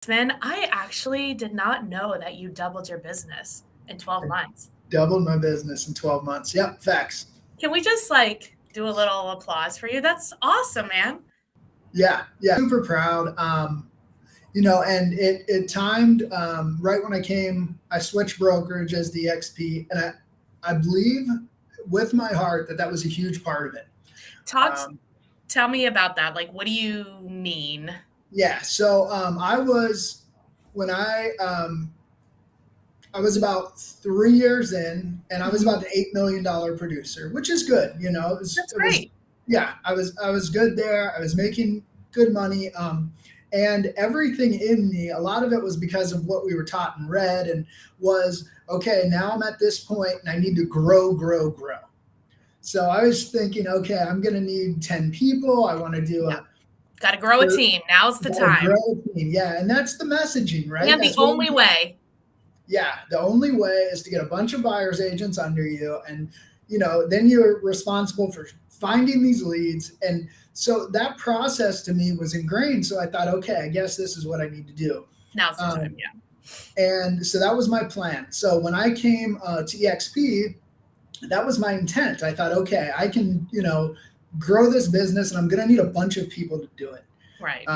Man, I actually did not know that you doubled your business in 12 I months. doubled my business in 12 months. Yep, facts. Can we just like do a little applause for you? That's awesome, man. Yeah, super proud. And it timed right when I came. I switched brokerage as the XP, and I believe with my heart that that was a huge part of it. Talk Um, Tell me about that. Like what do you mean? yeah, so I was when I was about 3 years in, and I was Mhm. about an $8 million producer, which is good. That's It was, great. yeah, I was good there. I was making good money, and everything in me, a lot of it was because of what we were taught and read, and was okay. Now I'm at this point, and I need to grow, grow, grow. So I was thinking, okay, I'm going to need 10 people. I want to do Yeah. a Got to grow a team. Now's the got to grow time. a team, yeah, and that's the messaging, right? And the That's what we only way. yeah, the only way is to get a bunch of buyers agents under you, and then you're responsible for finding these leads. And so that process to me was ingrained. So I thought, okay, I guess this is what I need to do. Now's the time. um, Yeah. and so that was my plan. So when I came to EXP, that was my intent. I thought, okay, I can grow this business, and I'm going to need a bunch of people to do it. Right.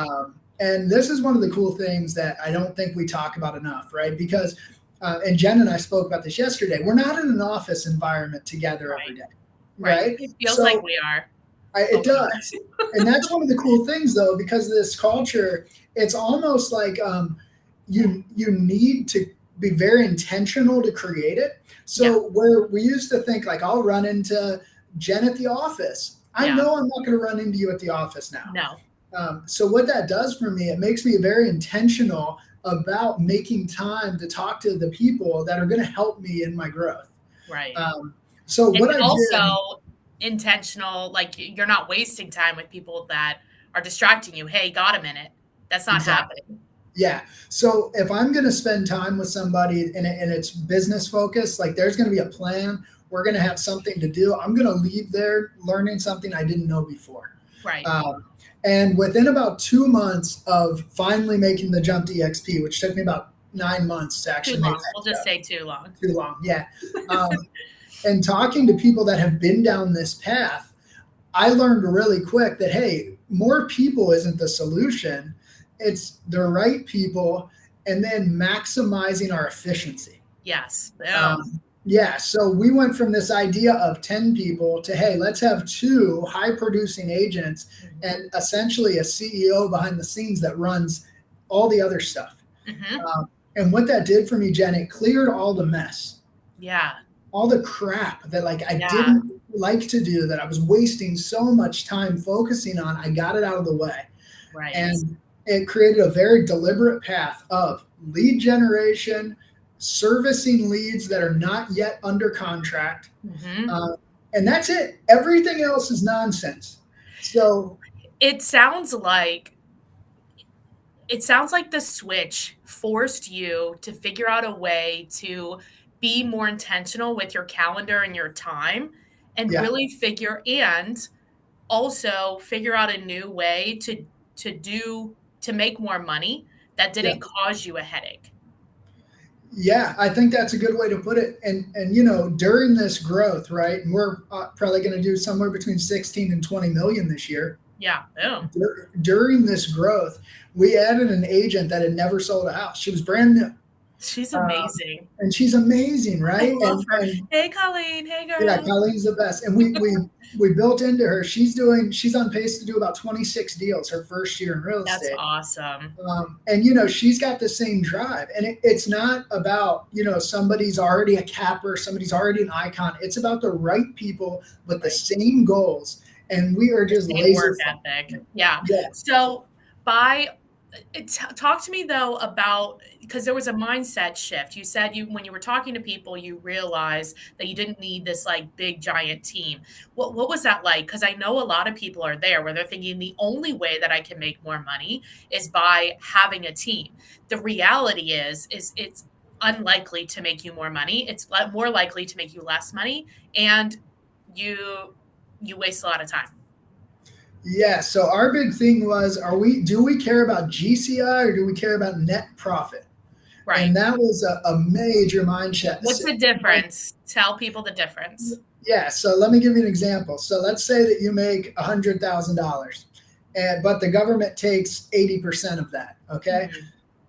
And this is one of the cool things that I don't think we talk about enough, right? Because, and Jen and I spoke about this yesterday, we're not in an office environment together every Right. day, Right. right? It feels like So we are it a little does. And that's one of the cool things, though, because of this culture, it's almost like you need to be very intentional to create it. bit. Yeah. So where we used to think like I'll run into Jen at the office, I Yeah. know I'm not going to run into you at the office now. No. So what that does for me, it makes me very intentional about making time to talk to the people that are going to help me in my growth. Right. Um, so And what I did, also intentional, like you're not wasting time with people that are distracting you. Hey, got a minute. That's not exactly. happening. Yeah. So if I'm going to spend time with somebody and it's business focused, like there's going to be a plan, we're going to have something to do. I'm going to leave there learning something I didn't know before. Right. Um, and within about 2 months of finally making the jump to EXP, which took me about 9 months to Too actually make long. that We'll just jump, say too long. too long. Yeah. Um, and talking to people that have been down this path, I learned really quick that, hey, more people isn't the solution. It's the right people, and then maximizing our efficiency. Yes. Boom. Yeah, so we went from this idea of 10 people to, hey, let's have two high producing agents Hmm. and essentially a CEO behind the scenes that runs all the other stuff. Hmm. And what that did for me, Jen, it cleared all the mess, Yeah. all the crap that like I Yeah. didn't like to do, that I was wasting so much time focusing on. I got it out of the way. Right. And it created a very deliberate path of lead generation, servicing leads that are not yet under contract. Hmm. Uh, and that's it. Everything else is nonsense. So, It sounds like the switch forced you to figure out a way to be more intentional with your calendar and your time and yeah, really figure and also figure out a new way to make more money that yeah. didn't cause you a headache. Yeah, I think that's a good way to put it. And during this growth, right? And we're probably going to do somewhere between 16 and 20 million this year. Yeah, boom. During this growth, we added an agent that had never sold a house. She was brand new. She's Um, amazing. and she's amazing, I right? love her. Hey, Colleen. Hey, Yeah, girl. Colleen's the best. And we built into her. She's on pace to do about 26 deals her first year in real That's estate. awesome. And she's got the same drive. And it's not about somebody's already a capper, somebody's already an icon. It's about the right people with the Right. same goals. And we are The just same laser work focused. ethic. Yeah. Yeah, So by talk to me though about because there was a mindset shift. You said you when you were talking to people, you realized that you didn't need this like big giant team. What was that like? Because I know a lot of people are there where they're thinking the only way that I can make more money is by having a team. The reality is it's unlikely to make you more money. It's more likely to make you less money, and you you waste a lot of time. Yeah. So our big thing was, do we care about GCI or do we care about net profit? Right. And that was a major mind What's the difference? Tell people the difference. Yeah, so let me give you an example. So let's say that you make $100,000, and but the government takes 80% of that. Okay, Mhm.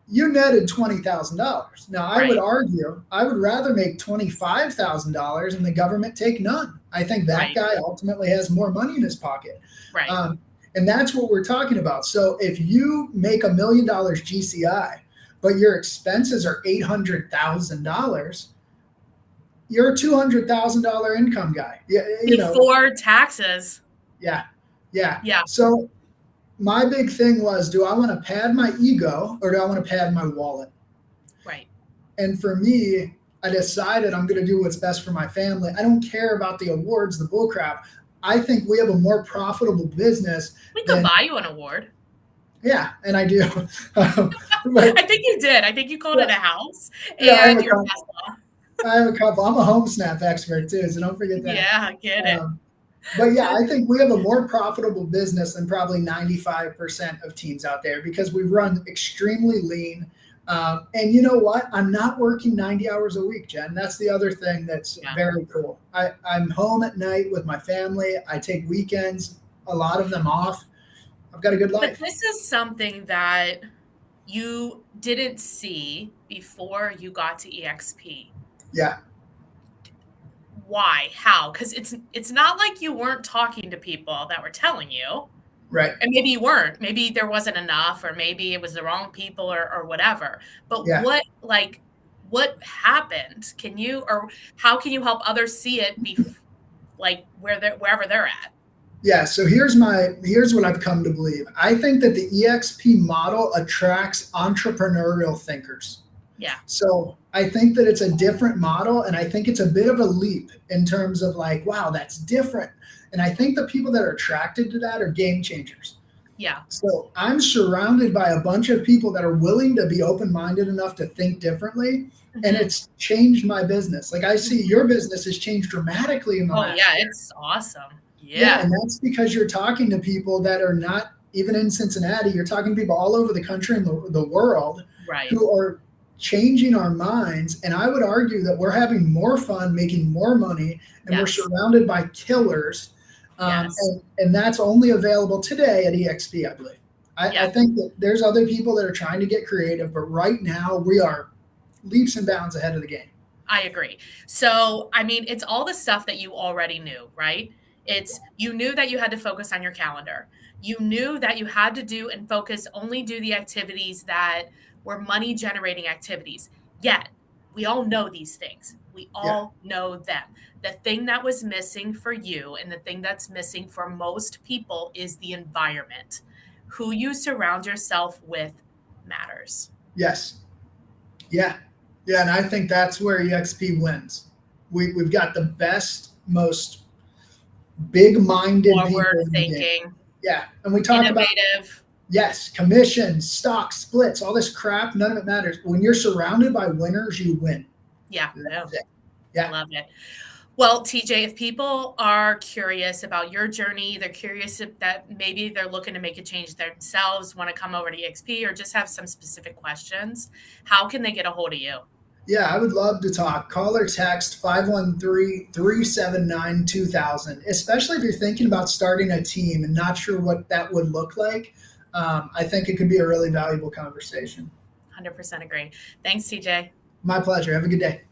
you netted $20,000. Now I would Right. argue I would rather make $25,000 and the government take none. I think that Right. guy ultimately has more money in his pocket, Right. um, and that's what we're talking about. So if you make $1 million GCI, but your expenses are $800,000, you're a $200,000 income guy. Yeah, you know, Before taxes. yeah, yeah. Yeah. So my big thing was, do I want to pad my ego or do I want to pad my wallet? Right. And for me, I decided I'm going to do what's best for my family. I don't care about the awards, the bullcrap. I think we have a more profitable business We could than, buy you an award. yeah, and I do. But I think you did. I think you called yeah, it a house yeah, and your Tesla. I have a couple. I'm a home snap expert too, so don't forget that. Yeah, get it. Um, But yeah, I think we have a more profitable business than probably 95% of teams out there because we run extremely lean. And you know what? I'm not working 90 hours a week, Jen. That's the other thing that's Yeah. very cool. I'm home at night with my family. I take weekends, a lot of them off. I've got a good But life. this is something that you didn't see before you got to EXP. Yeah, Why? How? Because it's not like you weren't talking to people that were telling you. right. And maybe you weren't. Maybe there wasn't enough, or maybe it was the wrong people or whatever. But Yeah. what happened? Can you or how can you help others see it like wherever they're at? Yeah, so here's what I've come to believe. I think that the EXP model attracts entrepreneurial thinkers. Yeah. So I think that it's a different model, and I think it's a bit of a leap in terms of like, wow, that's different. And I think the people that are attracted to that are game changers. Yeah. So I'm surrounded by a bunch of people that are willing to be open minded enough to think differently. And Mhm. it's changed my business. Like I see Mhm. your business has changed dramatically in the Oh, last yeah, year. it's awesome. Yeah, Yeah. and that's because you're talking to people that are not even in Cincinnati. You're talking to people all over the country and the world Right. who are changing our minds. And I would argue that we're having more fun, making more money, and we're Yes. surrounded by killers. Yes. And that's only available today at EXP, I believe. I Yeah. think that there's other people that are trying to get creative, but right now we are leaps and bounds ahead of the game. I agree. So, I mean, it's all the stuff that you already knew, right? It's you knew that you had to focus on your calendar. You knew that you had to do and focus only do the activities that were money generating activities. Yet, we all know these things. We Yeah. all know them. The thing that was missing for you and the thing that's missing for most people is the environment. Who you surround yourself with matters. Yes. Yeah. Yeah. And I think that's where EXP wins. We've got the best, most big minded Forward people in the game. thinking, Yeah. And we talk about, innovative. yes, commissions, stocks, splits, all this crap. None of it matters. When you're surrounded by winners, you win. Yeah, That's no, it. Yeah. love it. Well, TJ, if people are curious about your journey, they're curious if that maybe they're looking to make a change themselves, want to come over to EXP, or just have some specific questions, how can they get a hold of you? Yeah. I would love to talk. Call or text 513-379-2000, especially if you're thinking about starting a team and not sure what that would look like. I think it could be a really valuable conversation. 100% agree. Thanks, TJ. My pleasure. Have a good day.